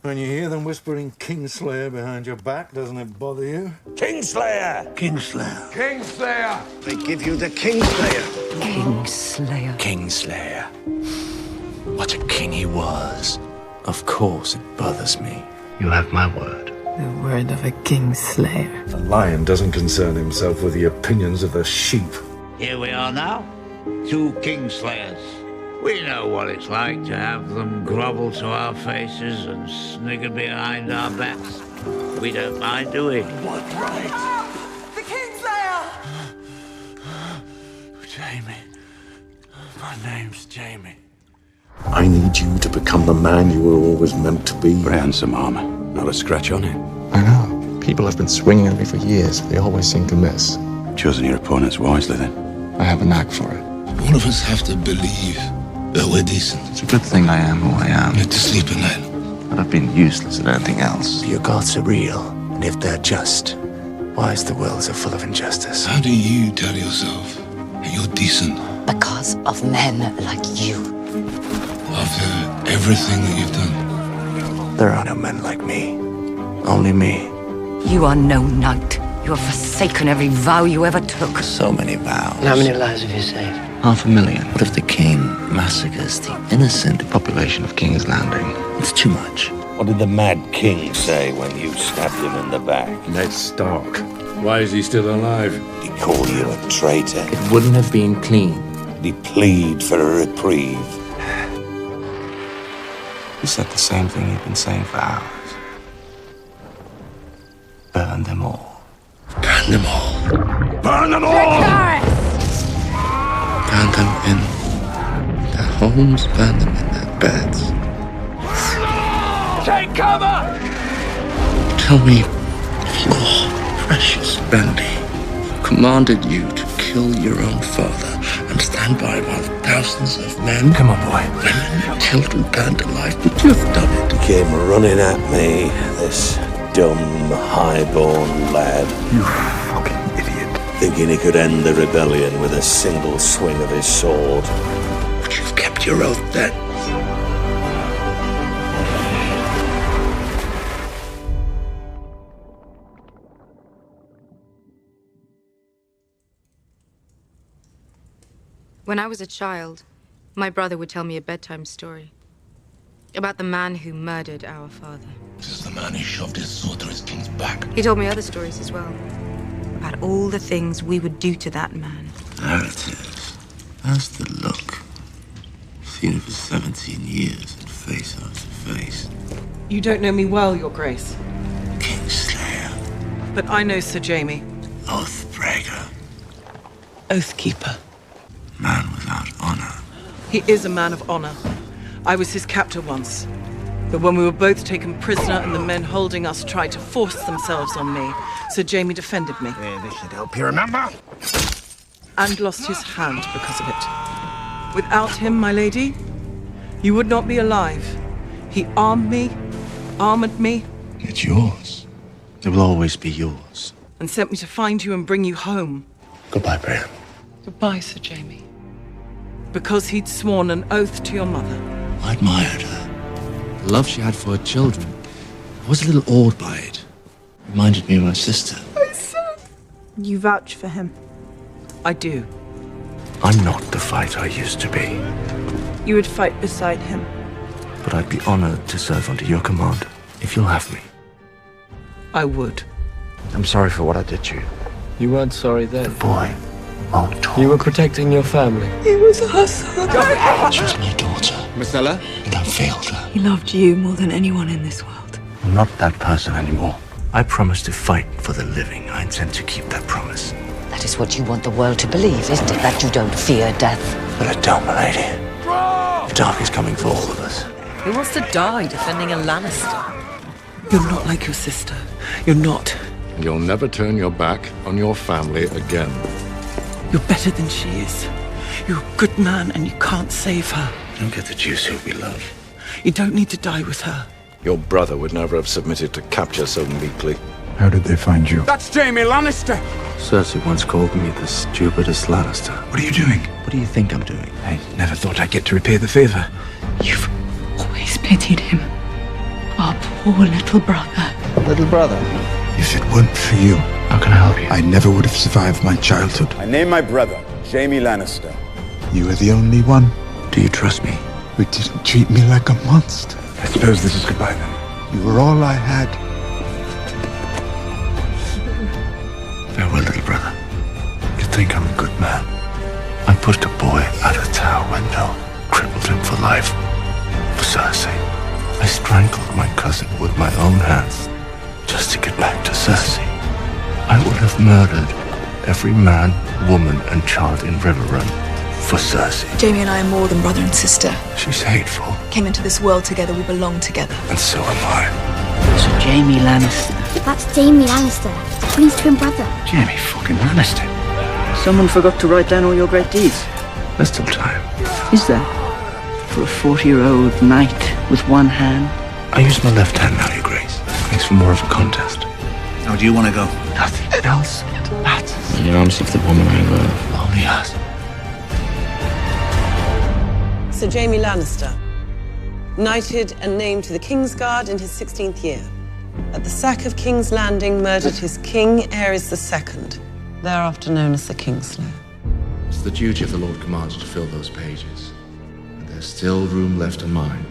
When you hear them whispering Kingslayer behind your back, doesn't it bother you? Kingslayer! Kingslayer. Kingslayer! They give you the Kingslayer. Kingslayer. Kingslayer. What a king he was. Of course it bothers me. You have my word. The word of a Kingslayer. A lion doesn't concern himself with the opinions of the sheep. Here we are now, two Kingslayers. We know what it's like to have them grovel to our faces and snigger behind our backs. We don't mind, do we? What right? The Kingslayer! Jaime. My name's Jaime. I need you to become the man you were always meant to be. Handsome armor. Not a scratch on it. I know. People have been swinging at me for years. They always seem to miss. Chosen your opponents wisely, then. I have a knack for it. All of us have to believe that we're decent. It's a good thing I am who I am. Get to sleep at night. But I've been useless at anything else. Your gods are real, and if they're just, why is the world so full of injustice? How do you tell yourself that you're decent Because of men like you. after everything that you've done? There are no men like me. Only me. You are no knight. You have forsaken every vow you ever took. So many vows. How many lives have you saved? 500,000. What if the king massacres the innocent population of King's Landing? It's too much. What did the Mad King say when you stabbed him in the back? Ned Stark. Why is he still alive? Did he call you a traitor? It wouldn't have been clean. Did he plead for a reprieve? You said the same thing you've been saying for hours. Burn them all. Burn them all. Burn them all! Burn them in their homes, burn them in their beds. Take cover! Tell me, Lord, precious Randy, who commanded you to kill your own father and stand by while thousands of men, Come on, boy. women, and children burned alive, would you have done it? He came running at me, this dumb, high-born lad, You fucking idiot. thinking he could end the rebellion with a single swing of his sword. Would you have kept your oath then? When I was a child, my brother would tell me a bedtime story about the man who murdered our father. This is the man who shoved his sword through his king's back. He told me other stories as well, about all the things we would do to that man. There it is. That's the look. Seen it for 17 years and face after face. You don't know me well, Your Grace, Kingslayer. but I know Sir Jaime. Oathbreaker. Oathkeeper. Man without honor. He is a man of honor. I was his captor once. But when we were both taken prisoner and the men holding us tried to force themselves on me, Sir Jaime defended me. This should help you remember. And lost his hand because of it. Without him, my lady, you would not be alive. He armed me, armored me, It's yours. It will always be yours. and sent me to find you and bring you home. Goodbye, Brian. Goodbye, Sir Jaime. Because he'd sworn an oath to your mother. I admired her. The love she had for her children. I was a little awed by it. Reminded me of my sister. You vouch for him. I do. I'm not the fighter I used to be, You would fight beside him. but I'd be honored to serve under your command, if you'll have me. I would. I'm sorry for what I did to you. You weren't sorry then. Boy, won't talk. You were protecting your family. He was our son. She was my daughter, Marcella? and I failed her. He loved you more than anyone in this world. I'm not that person anymore. I promised to fight for the living. I intend to keep that promise. That is what you want the world to believe, isn't it? That you don't fear death. But I don't, my lady. The dark is coming for all of us. Who wants to die defending a Lannister? You're not like your sister. You're not. You'll never turn your back on your family again. You're better than she is. You're a good man and you can't save her. Don't get the juice who we love. You don't need to die with her. Your brother would never have submitted to capture so meekly. How did they find you? That's Jaime Lannister! Cersei once called me the stupidest Lannister. What are you doing? What do you think I'm doing? I never thought I'd get to repay the favor. You've always pitied him. Our poor poor little brother. Little brother? If it weren't for you, how can I help you? I never would have survived my childhood. I name my brother, Jaime Lannister. You are the only one. Do you trust me? Who didn't treat me like a monster. I suppose this is goodbye then. You were all I had. Farewell, little brother. You think I'm a good man? I pushed a boy out of a tower window, crippled him for life. For Cersei. I strangled my cousin with my own hands, just to get back to Cersei. I would have murdered every man, woman, and child in Riverrun for Cersei. Jaime and I are more than brother and sister. She's hateful. Came into this world together, we belong together. And so am I. So Jaime Lannister. That's Jaime Lannister, the Queen's twin brother. Jaime fucking Lannister. Someone forgot to write down all your great deeds. There's still time. Is there? For a 40-year-old knight with one hand? I use my left hand now, Your Grace. Makes for more of a contest. How do you want to go? Nothing else matters. In the arms of the woman I love. Only us. Sir Jaime Lannister, knighted and named to the Kingsguard in his 16th year. At the sack of King's Landing, murdered his king, Aerys II, thereafter known as the Kingslayer. It's the duty of the Lord Commander to fill those pages. And there's still room left in mine.